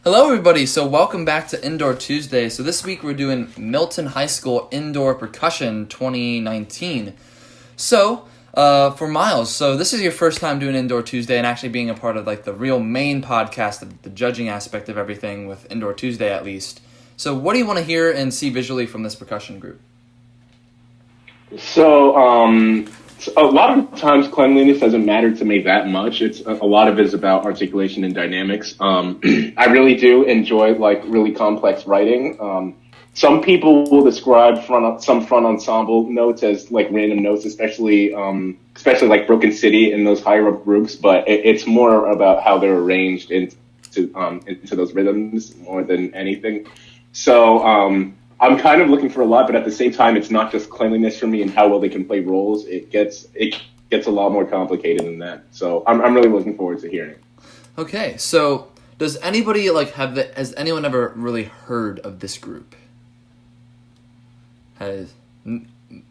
Hello everybody, so welcome back to Indoor Tuesday. So this week we're doing Milton High School Indoor Percussion 2019. So, for Miles, so this is your first time doing Indoor Tuesday and actually being a part of like the real main podcast, the judging aspect of everything with Indoor Tuesday at least. So what do you want to hear and see visually from this percussion group? So, a lot of times cleanliness doesn't matter to me that much. It's a lot of it is about articulation and dynamics. I really do enjoy like really complex writing. Some people will describe some front ensemble notes as like random notes, especially like Broken City and those higher up groups. But it's more about how they're arranged into those rhythms more than anything. So, I'm kind of looking for a lot, but at the same time, it's not just cleanliness for me and how well they can play roles. It gets a lot more complicated than that. So I'm really looking forward to hearing it. Okay, so does anybody has anyone ever really heard of this group?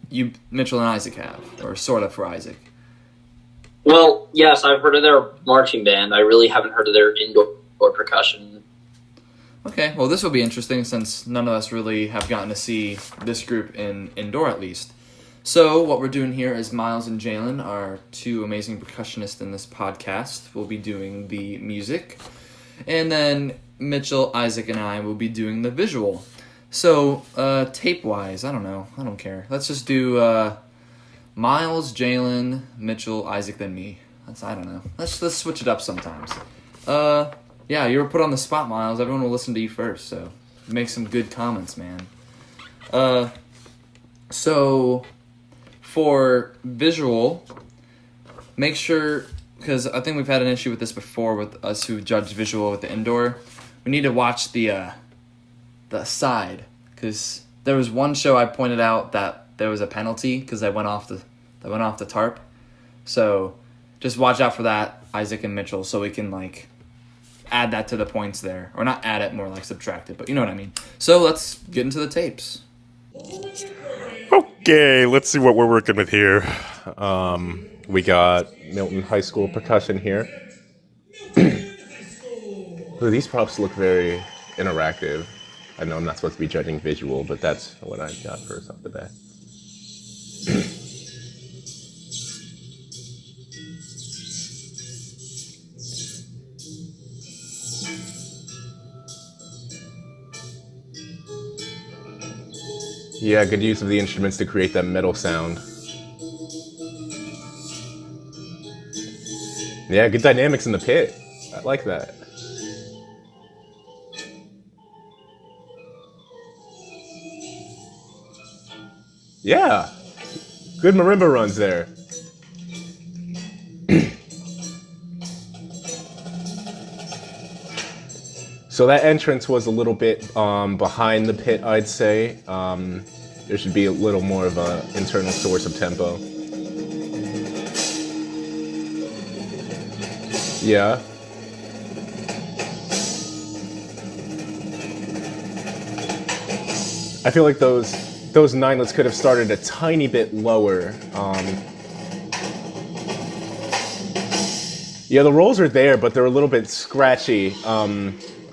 You, Mitchell and Isaac have, or sort of for Isaac. Well, yes, I've heard of their marching band. I really haven't heard of their indoor percussion. Okay, well, this will be interesting since none of us really have gotten to see this group in indoor at least. So what we're doing here is Miles and Jaelyn are two amazing percussionists in this podcast. We'll be doing the music, and then Mitchell, Isaac, and I will be doing the visual. So tape-wise, I don't know. I don't care. Let's just do Miles, Jaelyn, Mitchell, Isaac, then me. I don't know. Let's switch it up sometimes. Yeah, you were put on the spot, Miles. Everyone will listen to you first, so make some good comments, man. So for visual, make sure, because I think we've had an issue with this before with us who judge visual with the indoor. We need to watch the side, because there was one show I pointed out that there was a penalty because I went off the tarp. So just watch out for that, Isaac and Mitchell, so we can like add that to the points there. Or not add it, more like subtract it, but you know what I mean. So let's get into the tapes. Okay, let's see what we're working with here. We got Milton High School Percussion here. Ooh, these props look very interactive. I know I'm not supposed to be judging visual, but that's what I got first off the bat. Yeah, good use of the instruments to create that metal sound. Yeah, good dynamics in the pit. I like that. Yeah, good marimba runs there. So that entrance was a little bit behind the pit, I'd say. There should be a little more of an internal source of tempo. Yeah. I feel like those ninelets could have started a tiny bit lower. Yeah, the rolls are there, but they're a little bit scratchy.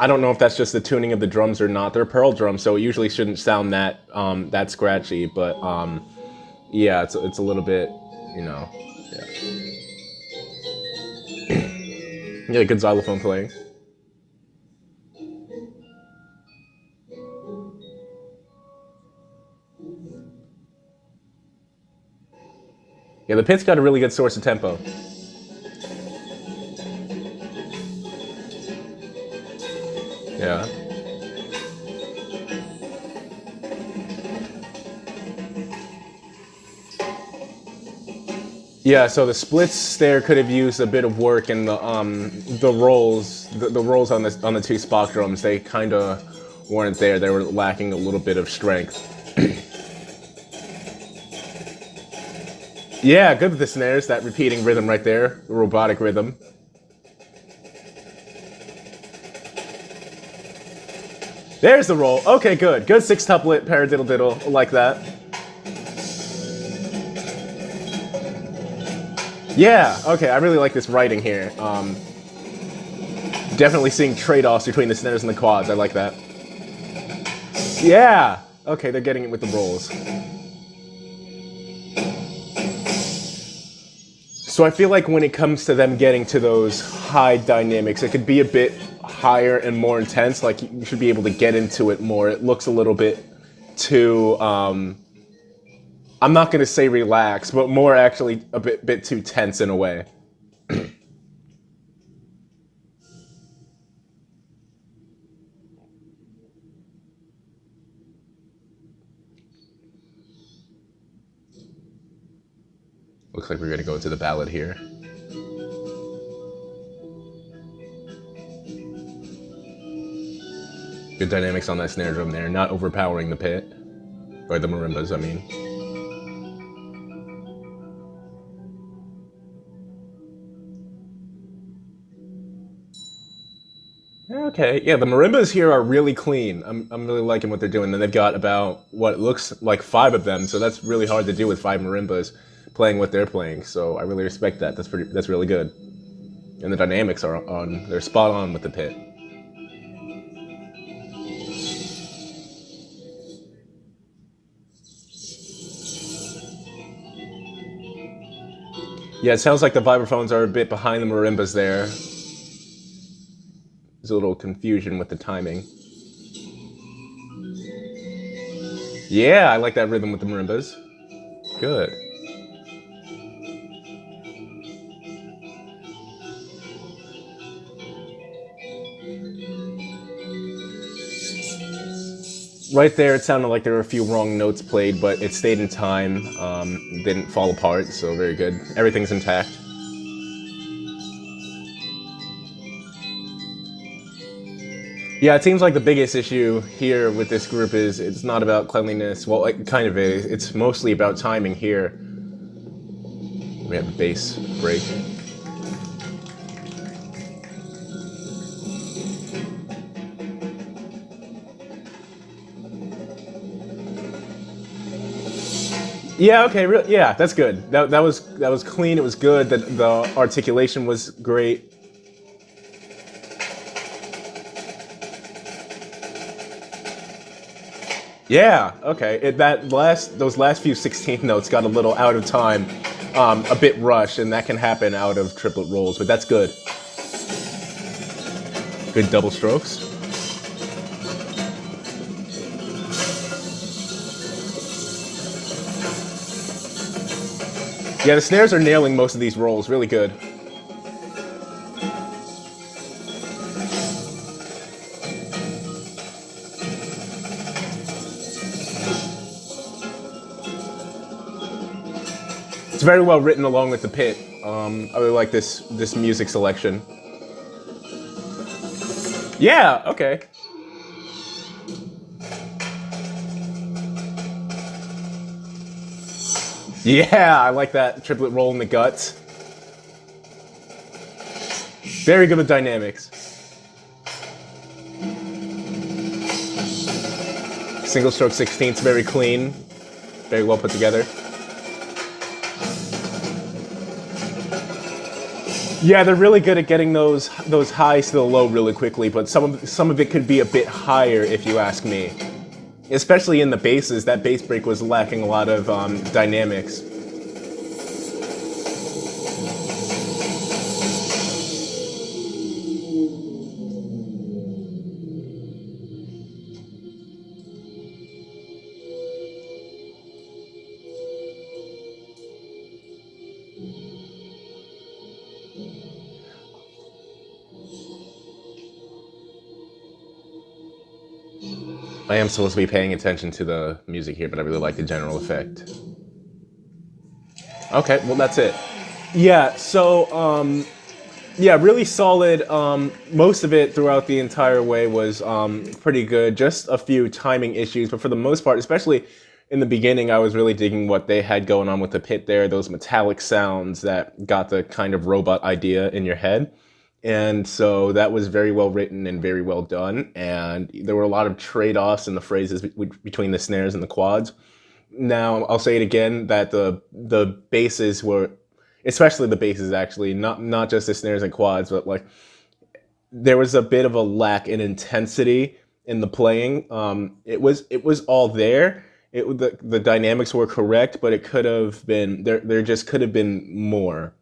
I don't know if that's just the tuning of the drums or not. They're pearl drums, so it usually shouldn't sound that scratchy. But yeah, it's a little bit, you know, yeah. Yeah, good xylophone playing. Yeah, the pit's got a really good source of tempo. Yeah. Yeah, so the splits there could have used a bit of work, and the rolls on the two Spock drums, they kind of weren't there. They were lacking a little bit of strength. Yeah, good with the snares, that repeating rhythm right there, the robotic rhythm. There's the roll. Okay, good. Good six-tuplet, paradiddle-diddle, like that. Yeah, okay, I really like this writing here. Definitely seeing trade-offs between the snares and the quads. I like that. Yeah! Okay, they're getting it with the rolls. So I feel like when it comes to them getting to those high dynamics, it could be a bit higher and more intense. Like, you should be able to get into it more. It looks a little bit too, I'm not going to say relaxed, but more actually a bit too tense in a way. Looks like we're going to go to the ballad here. Good dynamics on that snare drum there, not overpowering the pit. Or the marimbas, I mean. Okay, yeah, the marimbas here are really clean. I'm really liking what they're doing. And they've got about, what looks like 5 of them, so that's really hard to do with 5 marimbas playing what they're playing. So I really respect that. That's really good. And the dynamics are they're spot on with the pit. Yeah, it sounds like the vibraphones are a bit behind the marimbas there. There's a little confusion with the timing. Yeah, I like that rhythm with the marimbas. Good. Right there, it sounded like there were a few wrong notes played, but it stayed in time, didn't fall apart, so very good. Everything's intact. Yeah, it seems like the biggest issue here with this group is it's not about cleanliness. Well, it kind of is. It's mostly about timing here. We have the bass break. Yeah, okay, yeah, that's good. That was clean, it was good, the articulation was great. Yeah, okay. Those last few 16th notes got a little out of time, a bit rushed, and that can happen out of triplet rolls, but that's good. Good double strokes. Yeah, the snares are nailing most of these rolls, really good. It's very well written along with the pit. I really like this music selection. Yeah, okay. Yeah, I like that triplet roll in the guts. Very good with dynamics. Single stroke 16ths, very clean. Very well put together. Yeah, they're really good at getting those highs to the low really quickly, but some of it could be a bit higher if you ask me. Especially in the basses, that bass break was lacking a lot of dynamics. I am supposed to be paying attention to the music here, but I really like the general effect. Okay, well that's it. Yeah, so, yeah, really solid. Most of it throughout the entire way was pretty good. Just a few timing issues, but for the most part, especially in the beginning, I was really digging what they had going on with the pit there, those metallic sounds that got the kind of robot idea in your head. And so that was very well written and very well done. And there were a lot of trade-offs in the phrases between the snares and the quads. Now, I'll say it again, that the basses were, especially the basses actually, not just the snares and quads, but like there was a bit of a lack in intensity in the playing. It was all there. The dynamics were correct, but it could have been there. There just could have been more.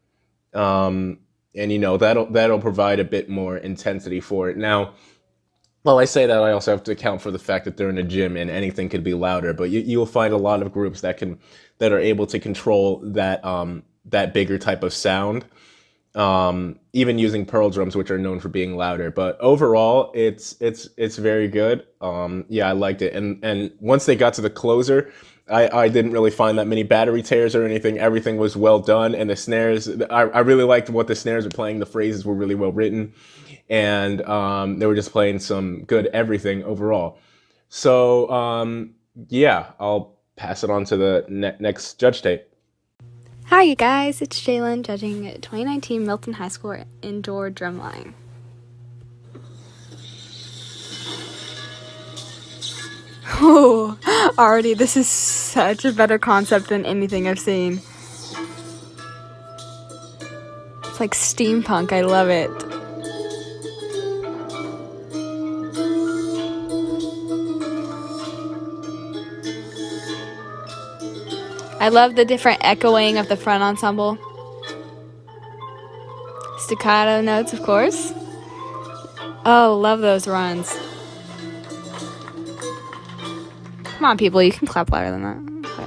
And that'll provide a bit more intensity for it. Now, well, I say that I also have to account for the fact that they're in a gym and anything could be louder. But you'll find a lot of groups that are able to control that bigger type of sound, even using pearl drums, which are known for being louder. But overall, it's very good. Yeah, I liked it. And once they got to the closer, I didn't really find that many battery tears or anything. Everything was well done, and the snares, I really liked what the snares were playing. The phrases were really well written, and they were just playing some good everything overall. So yeah, I'll pass it on to the next judge tape. Hi, you guys. It's Jaelyn judging 2019 Milton High School indoor drumline. Oh, already this is such a better concept than anything I've seen. It's like steampunk. I love it. I love the different echoing of the front ensemble. Staccato notes, of course. Oh, love those runs. Come on, people, you can clap louder than that. Okay.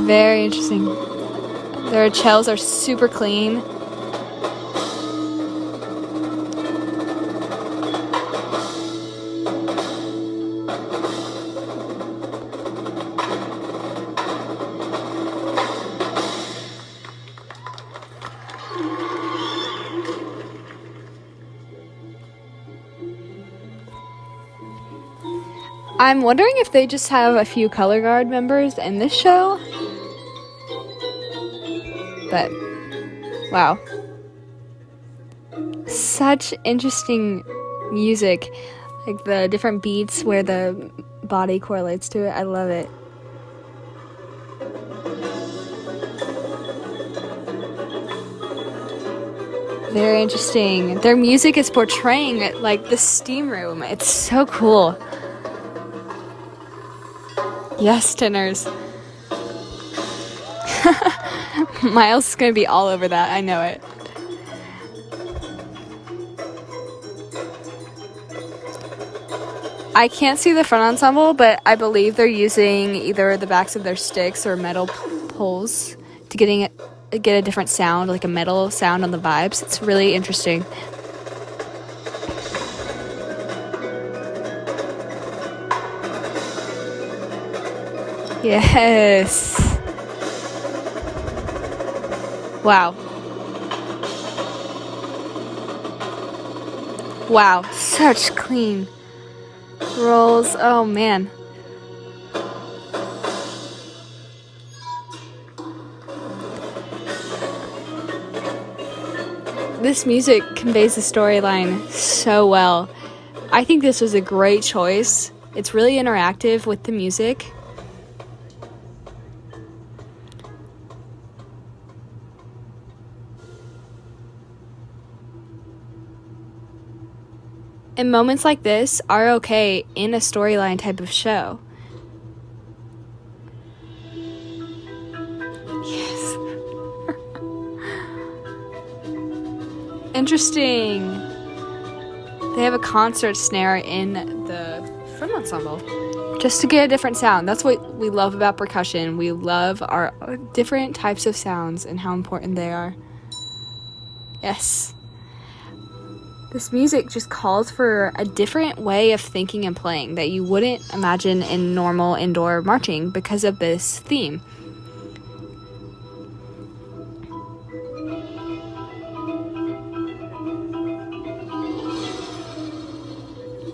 Very interesting. Their cellos are super clean. I'm wondering if they just have a few color guard members in this show. But, wow. Such interesting music. Like the different beats where the body correlates to it. I love it. Very interesting. Their music is portraying like the steam room. It's so cool. Yes, tenors. Miles is going to be all over that. I know it. I can't see the front ensemble, but I believe they're using either the backs of their sticks or metal poles to get a different sound, like a metal sound on the vibes. It's really interesting. Yes. Wow. Wow. Such clean rolls. Oh, man. This music conveys the storyline so well. I think this was a great choice. It's really interactive with the music. And moments like this are okay in a storyline type of show. Yes. Interesting. They have a concert snare in the front ensemble just to get a different sound. That's what we love about percussion. We love our different types of sounds and how important they are. Yes. This music just calls for a different way of thinking and playing that you wouldn't imagine in normal indoor marching because of this theme.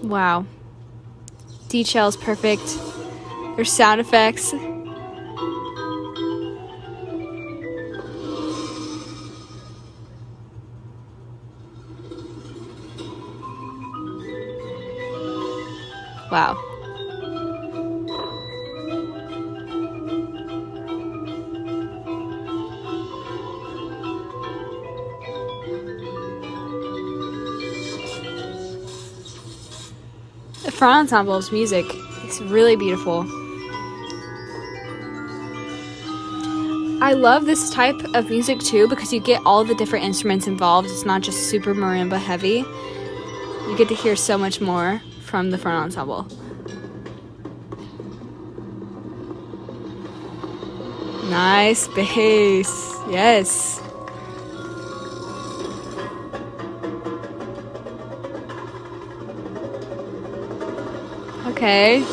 Wow. Details perfect. There's sound effects. Wow. The front ensemble's music is really beautiful. I love this type of music too because you get all the different instruments involved. It's not just super marimba heavy. You get to hear so much more from the front ensemble. Nice bass. Yes. Okay.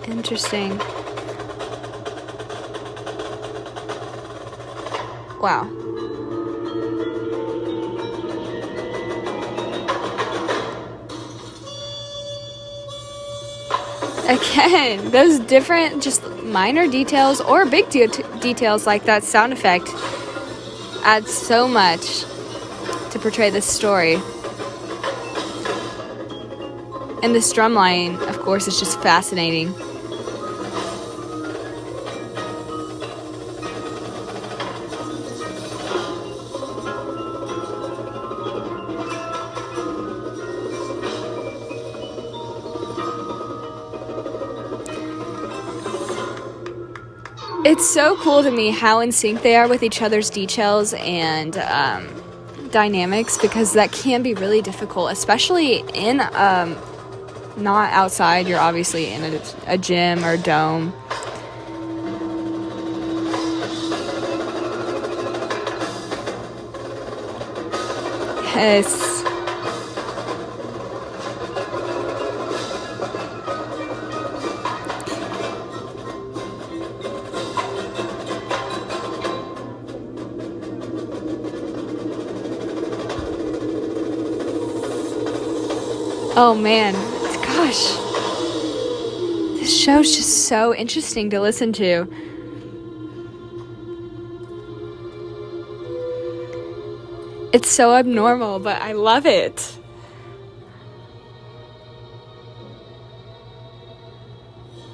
Interesting. Wow. Again, those different, just minor details or big details like that sound effect add so much to portray this story. And this drum line, of course, is just fascinating. It's so cool to me how in sync they are with each other's details and dynamics, because that can be really difficult, especially in not outside. You're obviously in a gym or dome. Yes. Oh man, gosh. This show's just so interesting to listen to. It's so abnormal, but I love it.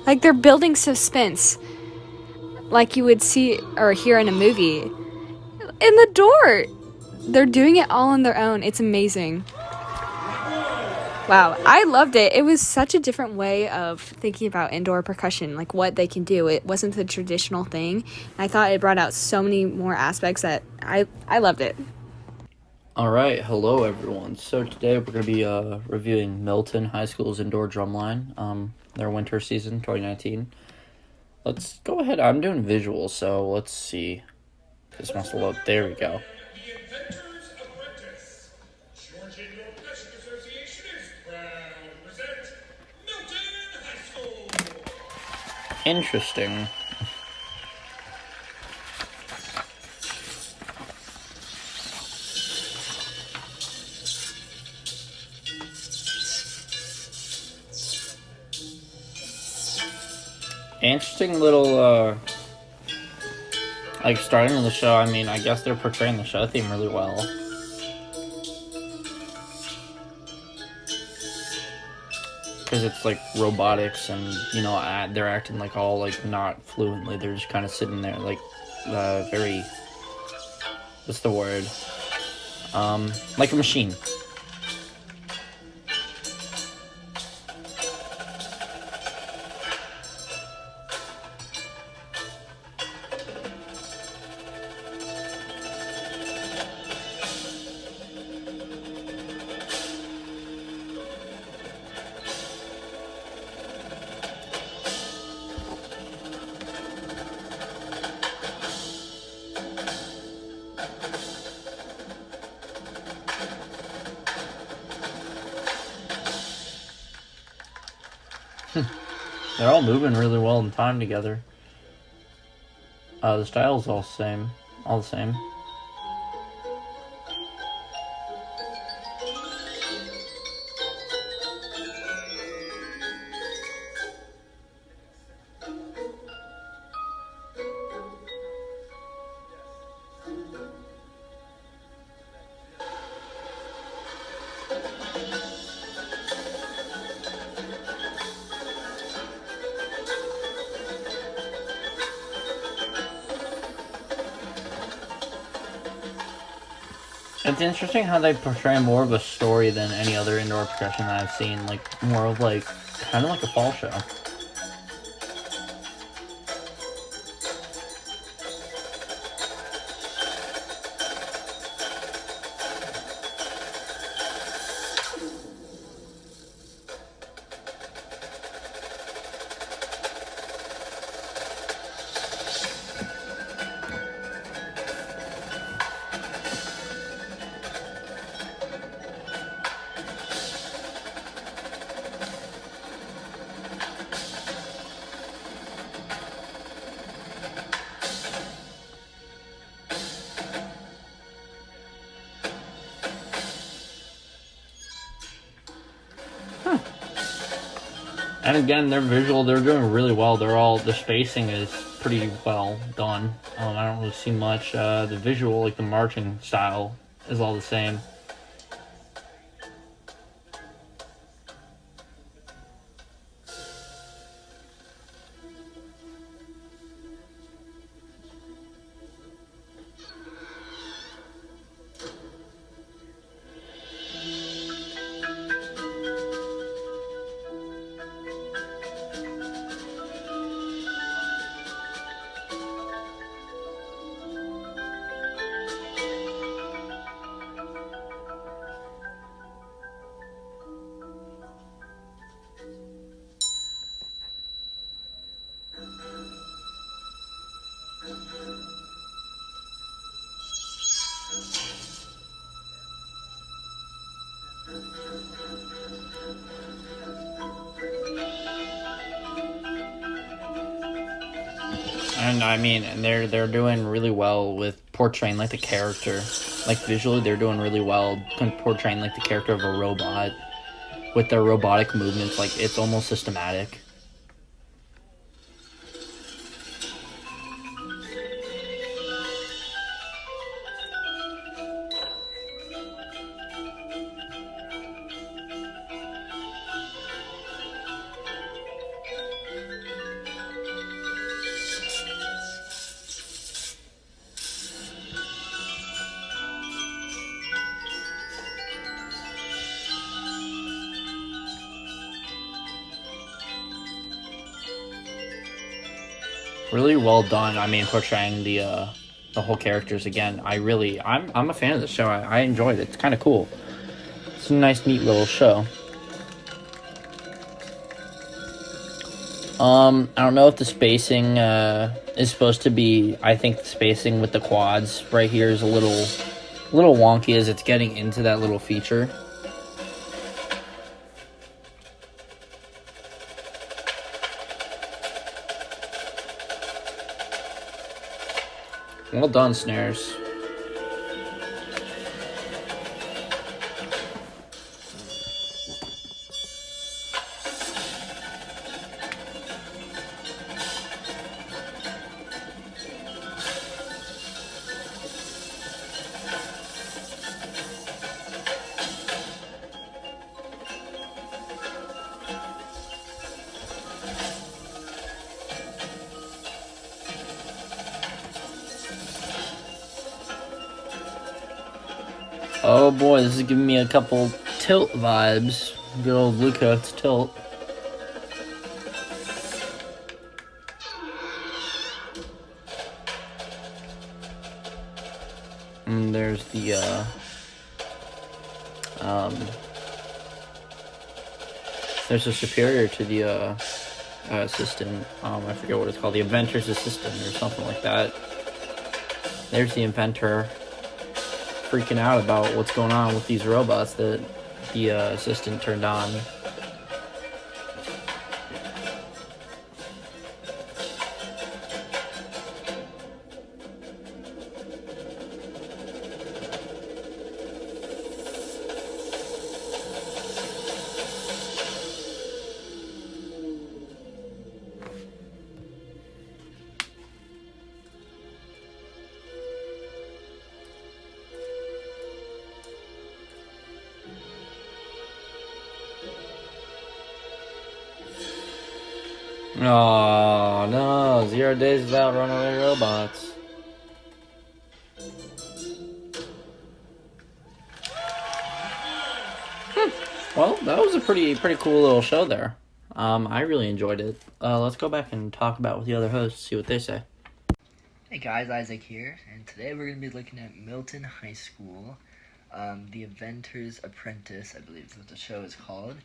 Like they're building suspense, like you would see or hear in a movie. In the door, they're doing it all on their own. It's amazing. Wow, I loved it. It was such a different way of thinking about indoor percussion, like what they can do. It wasn't the traditional thing. I thought it brought out so many more aspects that I loved it. All right, hello everyone. So today we're going to be reviewing Milton High School's indoor drumline, their winter season 2019. Let's go ahead. I'm doing visuals, so let's see. This must load. There we go. Interesting. Interesting little, like, starting the show. I mean, I guess they're portraying the show theme really well. Because it's, like, robotics and, you know, they're acting, like, all, like, not fluently. They're just kind of sitting there, like, very, what's the word? Like a machine. They're all moving really well in time together. The style's all the same. It's interesting how they portray more of a story than any other indoor percussion that I've seen. Like, more of like, kind of like a fall show. And again, they're doing really well. The spacing is pretty well done. I don't really see much. The visual, like the marching style, is all the same. And I mean, and they're doing really well with portraying like the character, like visually they're doing really well portraying like the character of a robot with their robotic movements. Like it's almost systematic. Really well done. I mean, portraying the whole characters again. I'm a fan of the show. I enjoyed it. It's kind of cool. It's a nice, neat little show. I don't know if the spacing is supposed to be. I think the spacing with the quads right here is a little wonky as it's getting into that little feature. Well done, snares. Oh boy, this is giving me a couple Tilt vibes. Good old Blue Coats Tilt. And there's the there's a superior to the assistant. I forget what it's called, the inventor's assistant or something like that. There's the inventor freaking out about what's going on with these robots that the assistant turned on. Oh no, 0 days without runaway robots. Well, that was a pretty cool little show there. I really enjoyed it. Let's go back and talk about with the other hosts, see what they say. Hey guys, Isaac here, and today we're going to be looking at Milton High School, The Inventor's Apprentice, I believe is what the show is called.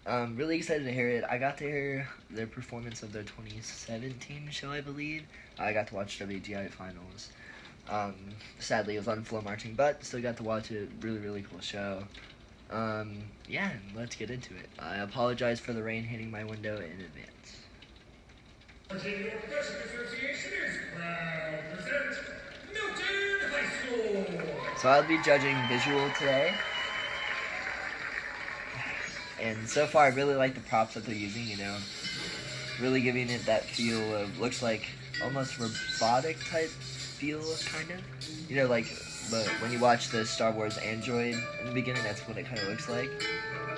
Really excited to hear it. I got to hear their performance of their 2017 show, I believe. I got to watch WGI Finals. Sadly, it was on Flow Marching, but still got to watch it. Really cool show. Yeah, let's get into it. I apologize for the rain hitting my window in advance. Virginia Percussion Association is proud to present Milton High School. So I'll be judging visual today. And so far, I really like the props that they're using, you know. Really giving it that feel of, looks like almost robotic type feel, kind of. You know, like when you watch the Star Wars Android in the beginning, that's what it kind of looks like.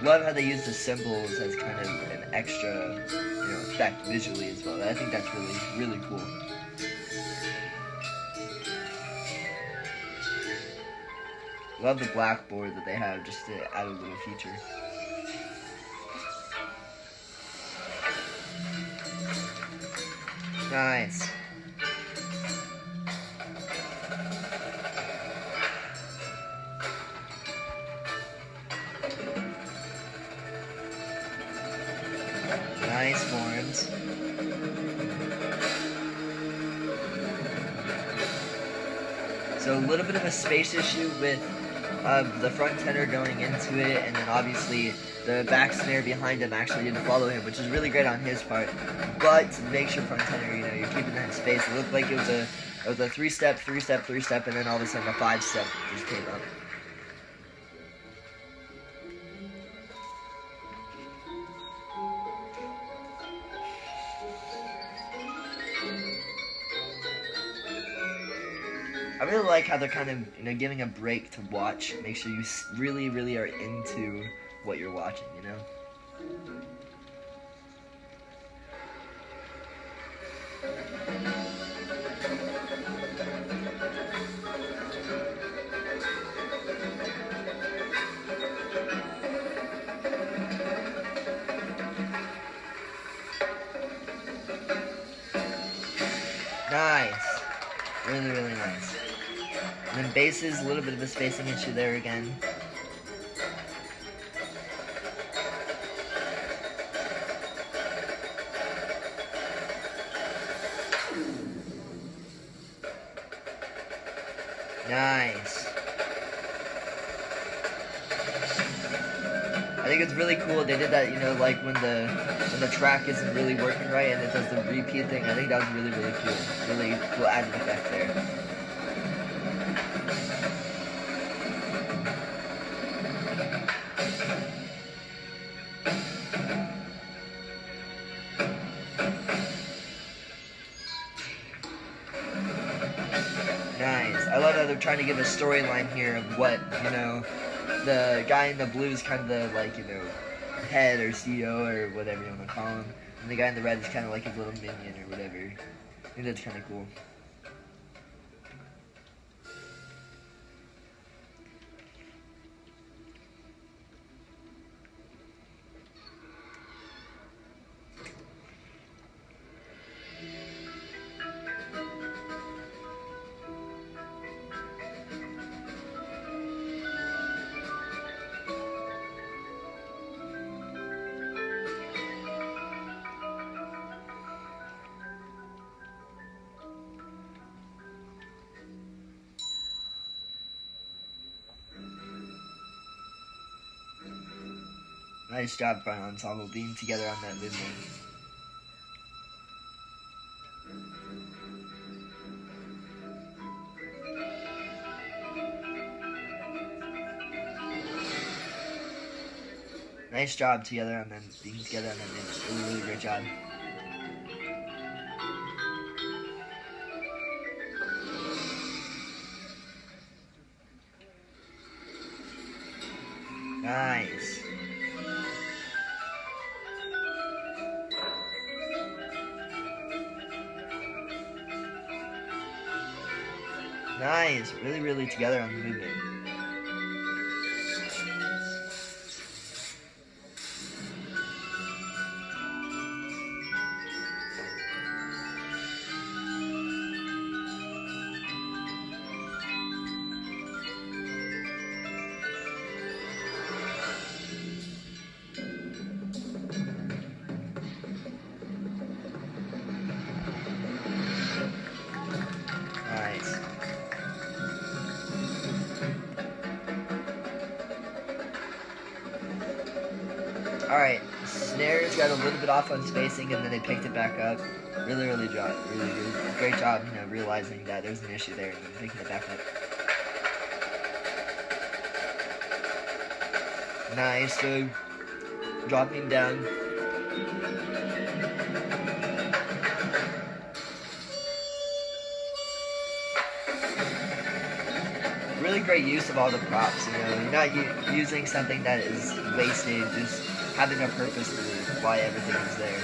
Love how they use the symbols as kind of an extra, you know, effect visually as well. I think that's really cool. Love the blackboard that they have just to add a little feature. Nice. Nice forms. So a little bit of a space issue with the front tenor going into it, and then obviously the back snare behind him actually didn't follow him, which is really great on his part. But to make sure front tenor, you know, you're keeping that space. It looked like it was a 3-step, 3-step, 3-step, and then all of a sudden a 5-step just came up. I really like how they're kind of, you know, giving a break to watch. Make sure you really are into what you're watching, you know? Nice. Really nice. And then basses, a little bit of a spacing issue there again. Nice. I think it's really cool they did that, you know, like when the track isn't really working right and it does the repeat thing. I think that was really cool. Really cool added effect there. Nice. I love how they're trying to give a storyline here of what, you know, the guy in the blue is kind of the, like, you know, head or CEO or whatever you want to call him. And the guy in the red is kind of like his little minion or whatever. I think that's kind of cool. Nice job, front ensemble, being together on that movement. Nice job together on them, being together on that movement. Really great job. Nice. Nice. Really together on the movement. Alright, snares got a little bit off on spacing and then they picked it back up. Really good. Great job, realizing that there was an issue there and then picking it back up. Nice, so dropping down. Really great use of all the props, you're not using something that is wasted, just having a purpose to why everything is there.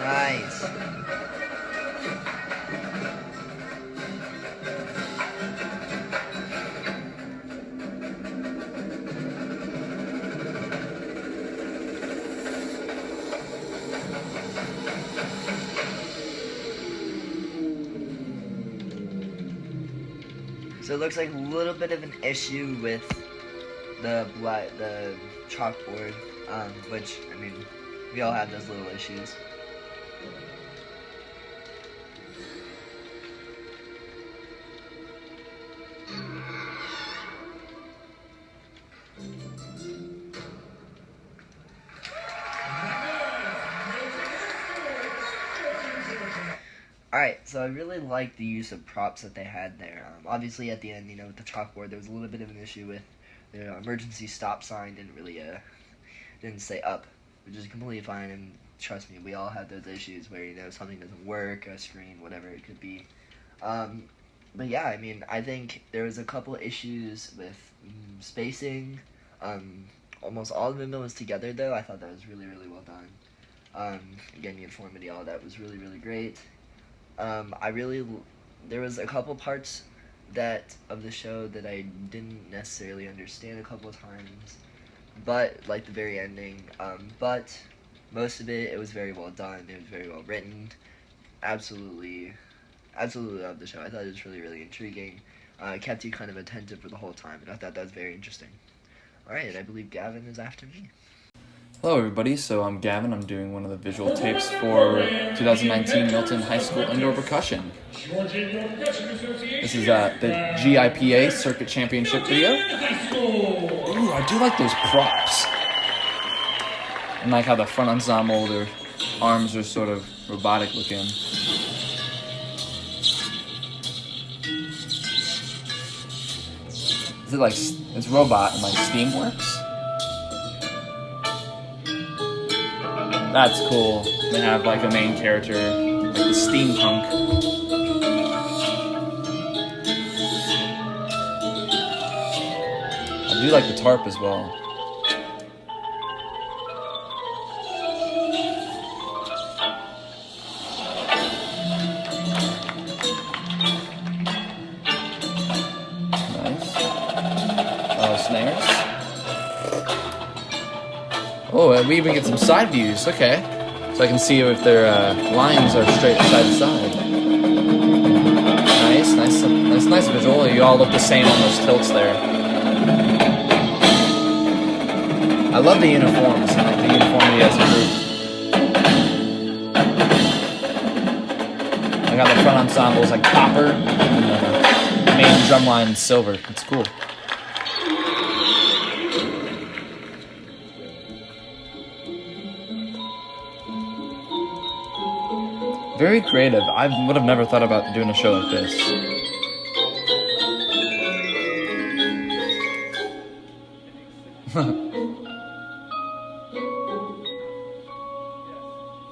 Nice. So it looks like a little bit of an issue with the chalkboard, which, I mean, we all have those little issues. Alright, so I really like the use of props that they had there. Obviously at the end, with the chalkboard, there was a little bit of an issue with the emergency stop sign didn't say up, which is completely fine, and trust me, we all have those issues where, something doesn't work, a screen, whatever it could be. But yeah, I mean, I think there was a couple issues with spacing. Almost all of the was together, though. I thought that was really, really well done. Again, uniformity, all that was really, really great. There was a couple parts of the show that I didn't necessarily understand a couple of times, but like the very ending, but most of it was very well done. It was very well written. Absolutely loved the show. I thought it was really, really intriguing. It kept you kind of attentive for the whole time, and I thought that was very interesting. Alright, I believe Gavin is after me. Hello everybody, so I'm Gavin. I'm doing one of the visual tapes for 2019 Milton High School Indoor Percussion. This is the GIPA Circuit Championship video. Ooh, I do like those props. And like how the front ensemble, their arms are sort of robotic looking. Is it like, it's robot and like steam works? That's cool. They have like a main character, like the steampunk. I do like the tarp as well. Nice. Snares. Oh, we even get some side views. Okay, so I can see if their lines are straight side to side. Nice visual. You all look the same on those tilts there. I love the uniforms and like the uniformity as a group. I got the front ensembles like copper and the main drum line silver. It's cool. Very creative. I would have never thought about doing a show like this.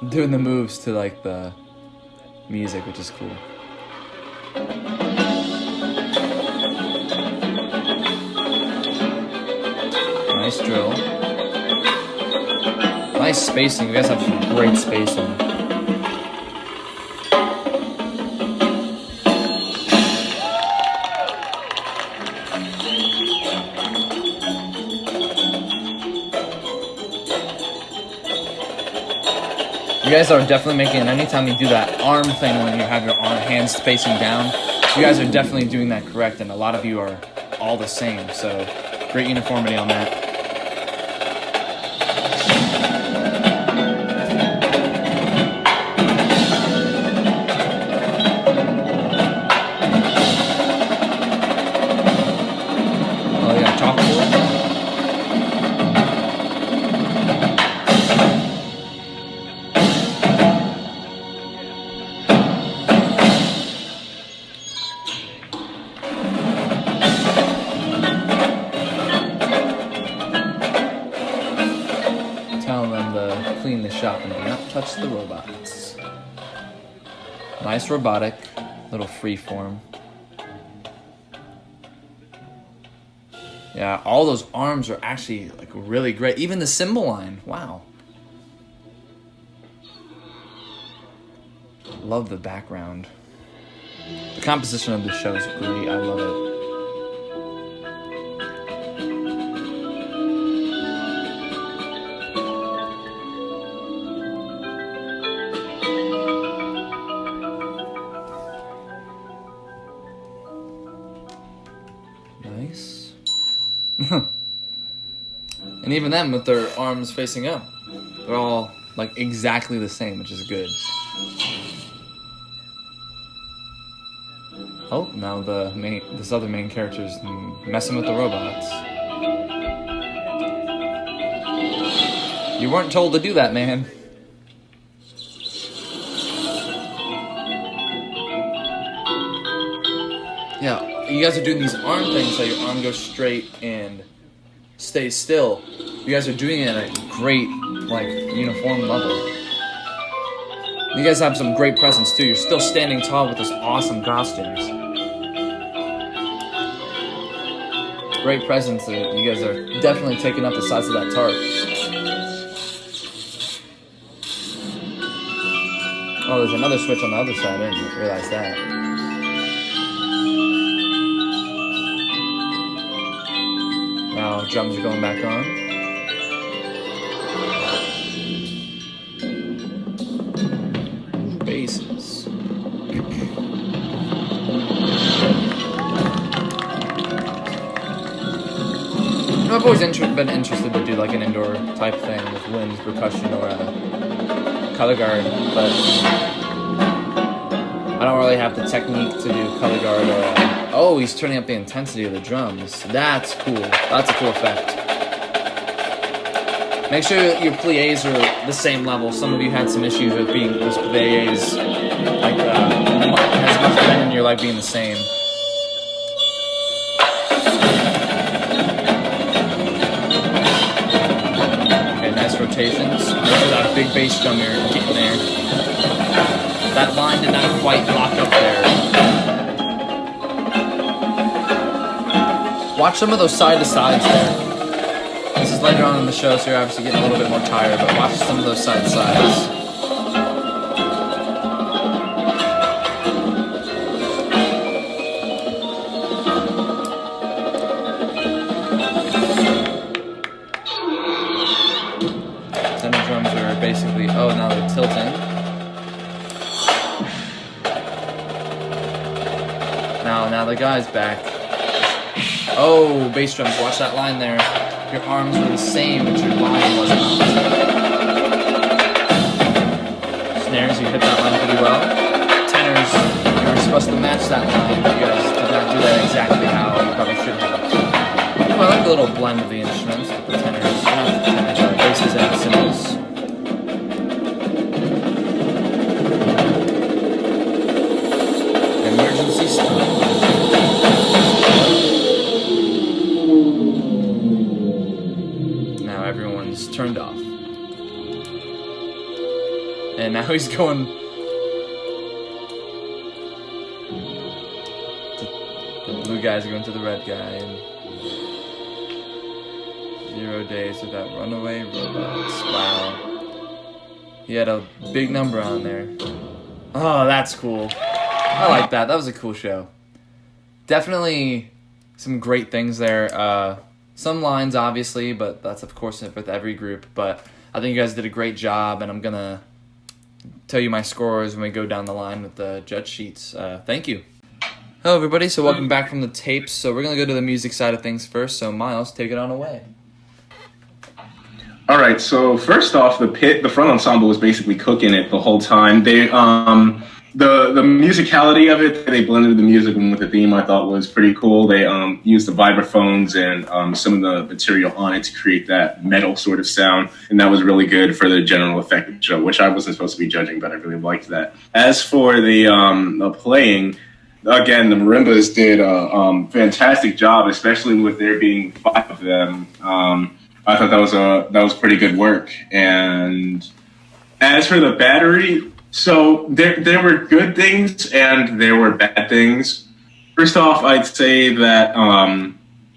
Doing the moves to like the music, which is cool. drill. Nice spacing. You guys have some great spacing. You guys are definitely making, anytime you do that arm thing when you have your hands facing down, you guys are definitely doing that correct, and a lot of you are all the same, so great uniformity on that. Oh, yeah, chalkboard. Telling them to clean the shop and do not touch the robots. Nice robotic, little freeform. Yeah, all those arms are actually like really great. Even the symbol line, wow. Love the background. The composition of the show is great. I love it. Nice. And even them with their arms facing up, they're all like exactly the same, which is good. Oh, now this other main character's messing with the robots. You weren't told to do that, man. Yeah, you guys are doing these arm things so your arm goes straight and stays still. You guys are doing it at a great, like, uniform level. You guys have some great presence too. You're still standing tall with this awesome costumes. Great presence. You guys are definitely taking up the size of that tarp. Oh, there's another switch on the other side. I didn't realize that. Now drums are going back on. Basses. I've always been interested to do like an indoor type thing with winds, percussion, or a color guard, but I don't really have the technique to do color guard or oh, he's turning up the intensity of the drums. That's cool. That's a cool effect. Make sure your pliés are the same level. Some of you had some issues with being those pliés, like as much bend in your leg being the same. Okay, nice rotations. Make sure that big bass drum you're getting there. That line did not quite lock up there. Watch some of those side to sides there. This is later on in the show, so you're obviously getting a little bit more tired, but watch some of those side to sides. Center drums are basically, oh, now they're tilting. Now the guy's back. Oh, bass drums, watch that line there. Your arms were the same, but your line was not. Snares, you hit that line pretty well. Tenors, you were supposed to match that line, but you guys did not do that exactly how you probably should have. Well, I like the little blend of the instruments, with the tenors, not the tenors, basses and cymbals. Emergency stop. Everyone's turned off. And now he's going... The blue guys are going to the red guy. And 0 days without runaway robots. Wow. He had a big number on there. Oh, that's cool. I like that. That was a cool show. Definitely some great things there. Some lines, obviously, but that's, of course, with every group. But I think you guys did a great job, and I'm going to tell you my scores when we go down the line with the judge sheets. Thank you. Hello, everybody. So welcome back from the tapes. So we're going to go to the music side of things first. So, Miles, take it on away. All right, so first off, the front ensemble was basically cooking it the whole time. They the musicality of it, they blended the music with the theme. I thought was pretty cool. They used the vibraphones and some of the material on it to create that metal sort of sound, and that was really good for the general effect of the show, which I wasn't supposed to be judging, but I really liked that. As for the playing, again, the marimbas did a fantastic job, especially with there being 5 of them. I thought that was pretty good work. And as for the battery, so there were good things and there were bad things. First off, I'd say that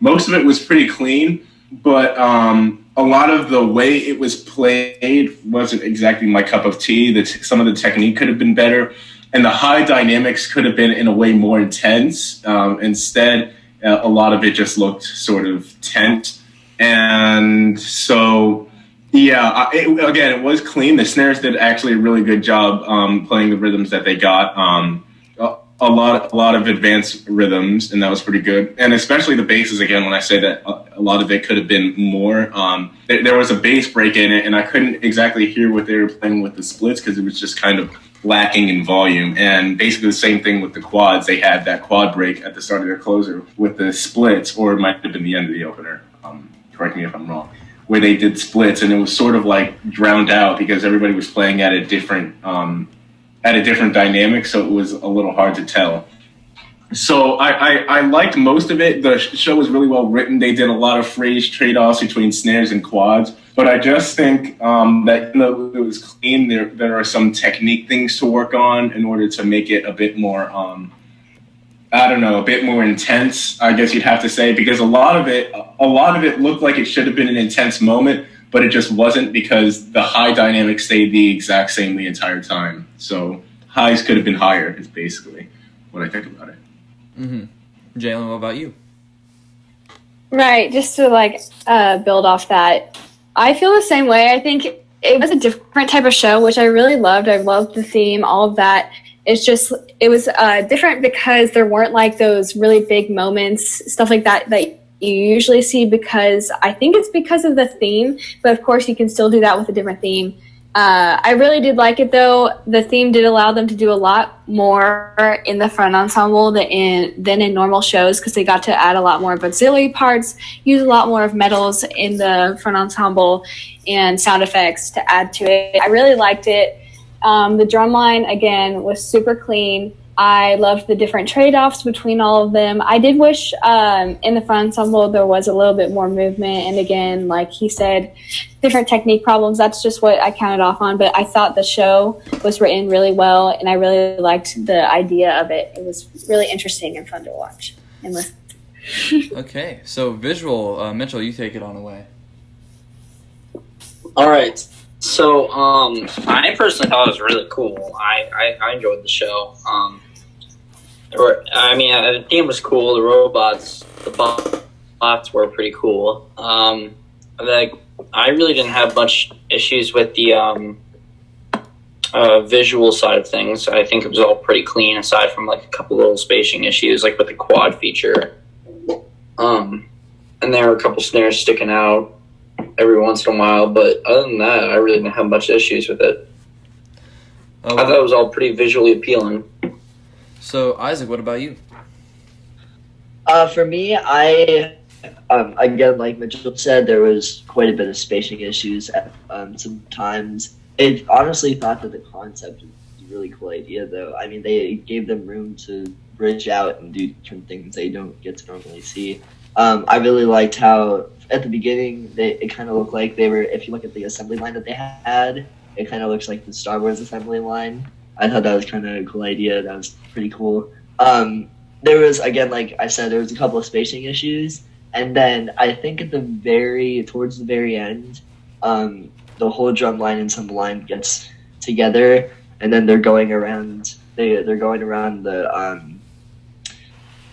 most of it was pretty clean, but a lot of the way it was played wasn't exactly my cup of tea. Some of the technique could have been better, and the high dynamics could have been in a way more intense. Instead, a lot of it just looked sort of tense. And so, yeah, it was clean. The snares did actually a really good job playing the rhythms that they got. A lot of advanced rhythms, and that was pretty good. And especially the basses, again, when I say that a lot of it could have been more. There was a bass break in it, and I couldn't exactly hear what they were playing with the splits because it was just kind of lacking in volume. And basically the same thing with the quads. They had that quad break at the start of their closer with the splits, or it might have been the end of the opener. Correct me if I'm wrong, where they did splits, and it was sort of like drowned out because everybody was playing at a different dynamic, so it was a little hard to tell. So I liked most of it. The show was really well written. They did a lot of phrase trade-offs between snares and quads, but I just think that even though it was clean, there are some technique things to work on in order to make it a bit more a bit more intense, I guess you'd have to say, because a lot of it looked like it should have been an intense moment, but it just wasn't because the high dynamics stayed the exact same the entire time. So highs could have been higher is basically what I think about it. Mm-hmm. Jaelyn, what about you? Right, just to build off that, I feel the same way. I think it was a different type of show, which I really loved. I loved the theme, all of that. It was different because there weren't like those really big moments, stuff like that you usually see, because I think it's because of the theme, but of course you can still do that with a different theme. I really did like it though. The theme did allow them to do a lot more in the front ensemble than in normal shows, because they got to add a lot more of auxiliary parts, use a lot more of metals in the front ensemble and sound effects to add to it. I really liked it. The drum line, again, was super clean. I loved the different trade-offs between all of them. I did wish in the front ensemble there was a little bit more movement. And again, like he said, different technique problems. That's just what I counted off on. But I thought the show was written really well, and I really liked the idea of it. It was really interesting and fun to watch and listen. Okay, so visual. Mitchell, you take it on away. All right. So, I personally thought it was really cool. I enjoyed the show. The theme was cool. The robots, the bots were pretty cool. I really didn't have much issues with the visual side of things. I think it was all pretty clean, aside from like a couple little spacing issues, like with the quad feature. And there were a couple snares sticking out every once in a while, but other than that, I really didn't have much issues with it. I thought it was all pretty visually appealing. So, Isaac, what about you? For me, again, like Mitchell said, there was quite a bit of spacing issues at sometimes. I honestly thought that the concept was a really cool idea, though. I mean, they gave them room to bridge out and do different things they don't get to normally see. I really liked how at the beginning it kind of looked like they were, if you look at the assembly line that they had, it kind of looks like the Star Wars assembly line. I thought that was kind of a cool idea. That was pretty cool. There was, again, like I said, there was a couple of spacing issues, And then I think towards the very end, the whole drum line and cymbal line gets together, and then they're going around. They're going around around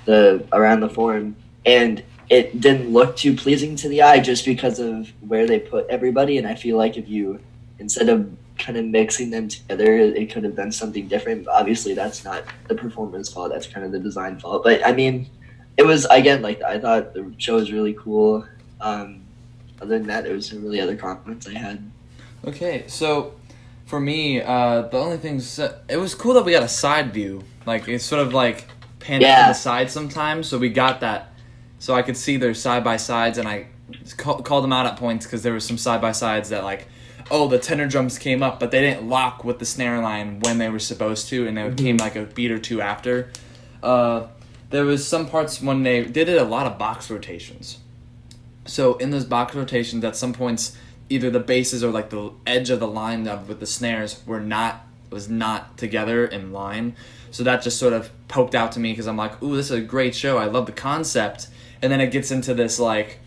the form, and it didn't look too pleasing to the eye just because of where they put everybody. And I feel like if you, instead of kind of mixing them together, it could have been something different. Obviously, that's not the performer's fault. That's kind of the design fault. But I mean, it was, again, like, I thought the show was really cool. Other than that, there was some really other compliments I had. Okay, so for me, the only things, it was cool that we got a side view. Like, it's sort of like panned to the side sometimes, so we got that. So I could see their side-by-sides, and I called them out at points because there was some side-by-sides that, like, oh, the tenor drums came up, but they didn't lock with the snare line when they were supposed to, and they came like a beat or two after. There was some parts when they did a lot of box rotations. So in those box rotations, at some points, either the basses or like the edge of the line with the snares was not together in line. So that just sort of poked out to me because I'm like, ooh, this is a great show. I love the concept. And then it gets into this like,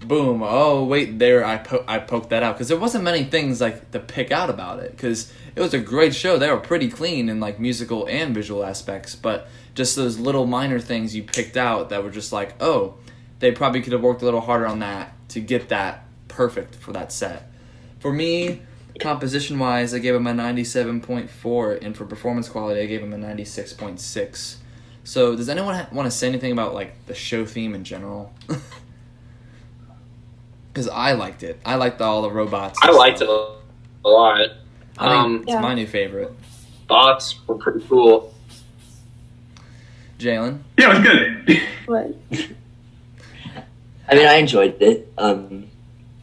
boom, oh, wait, there, I poked that out. Because there wasn't many things like to pick out about it. Because it was a great show. They were pretty clean in like musical and visual aspects. But just those little minor things you picked out that were just like, oh, they probably could have worked a little harder on that to get that perfect for that set. For me, composition-wise, I gave him a 97.4, and for performance quality, I gave him a 96.6. So does anyone want to say anything about like the show theme in general? Because I liked it. I liked all the robots. I liked it a lot. I think it's my new favorite. Bots were pretty cool. Jaelyn? Yeah, it was good. What? I mean, I enjoyed it.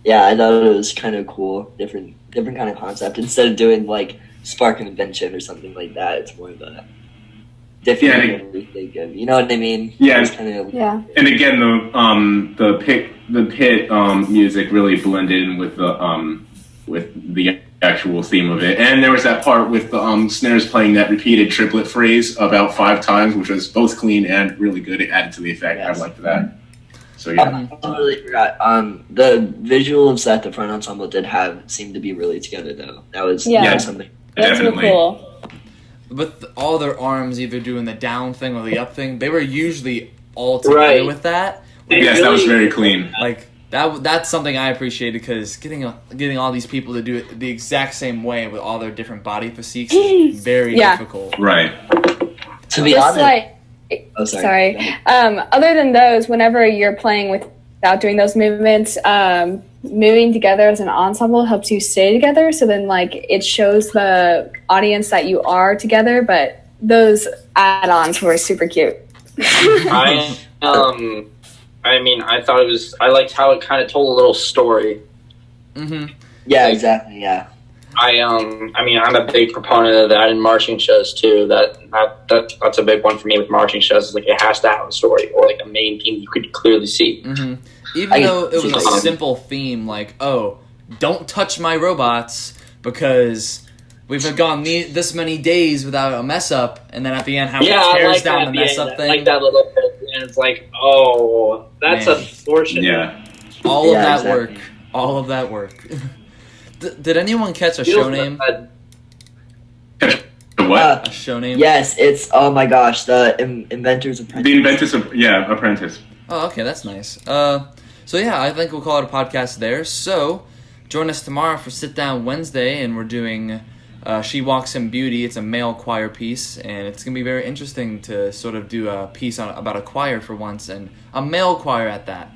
Yeah, I thought it was kind of cool, different kind of concept. Instead of doing like Spark and Invention or something like that, it's more of a different. You know what I mean? Yeah. And again, the pit music really blended in with the actual theme of it. And there was that part with the snares playing that repeated triplet phrase about 5 times, which was both clean and really good. It added to the effect. Yes. I liked that. So yeah. I totally forgot. The visuals that the front ensemble did have seemed to be really together, though. That was something. That's real cool. With all their arms either doing the down thing or the up thing, they were usually all together with that. Yes, that was very clean. Like that's something I appreciated because getting all these people to do it the exact same way with all their different body physiques is very difficult. Right. To be Just honest. sorry. Other than those, whenever you're playing without doing those movements, moving together as an ensemble helps you stay together. So then, like, it shows the audience that you are together. But those add-ons were super cute. I mean, I liked how it kind of told a little story. Mm-hmm. Yeah, exactly. Yeah. I mean, I'm a big proponent of that in marching shows too. That's a big one for me with marching shows. Is like it has to have a story or like a main theme you could clearly see. Mm-hmm. Even though it was a simple theme, like, oh, don't touch my robots because we've gone this many days without a mess up, and then at the end, how it tears down the mess up thing. Like that little bit, and it's like, oh, that's unfortunate. Yeah. All of that work. Did anyone catch a show name? What? A show name? Yes, it's, oh my gosh, the Inventor's Apprentice. The Apprentice. Oh, okay, that's nice. So yeah, I think we'll call it a podcast there. So join us tomorrow for Sit Down Wednesday, and we're doing She Walks in Beauty. It's a male choir piece, and it's going to be very interesting to sort of do a piece about a choir for once, and a male choir at that.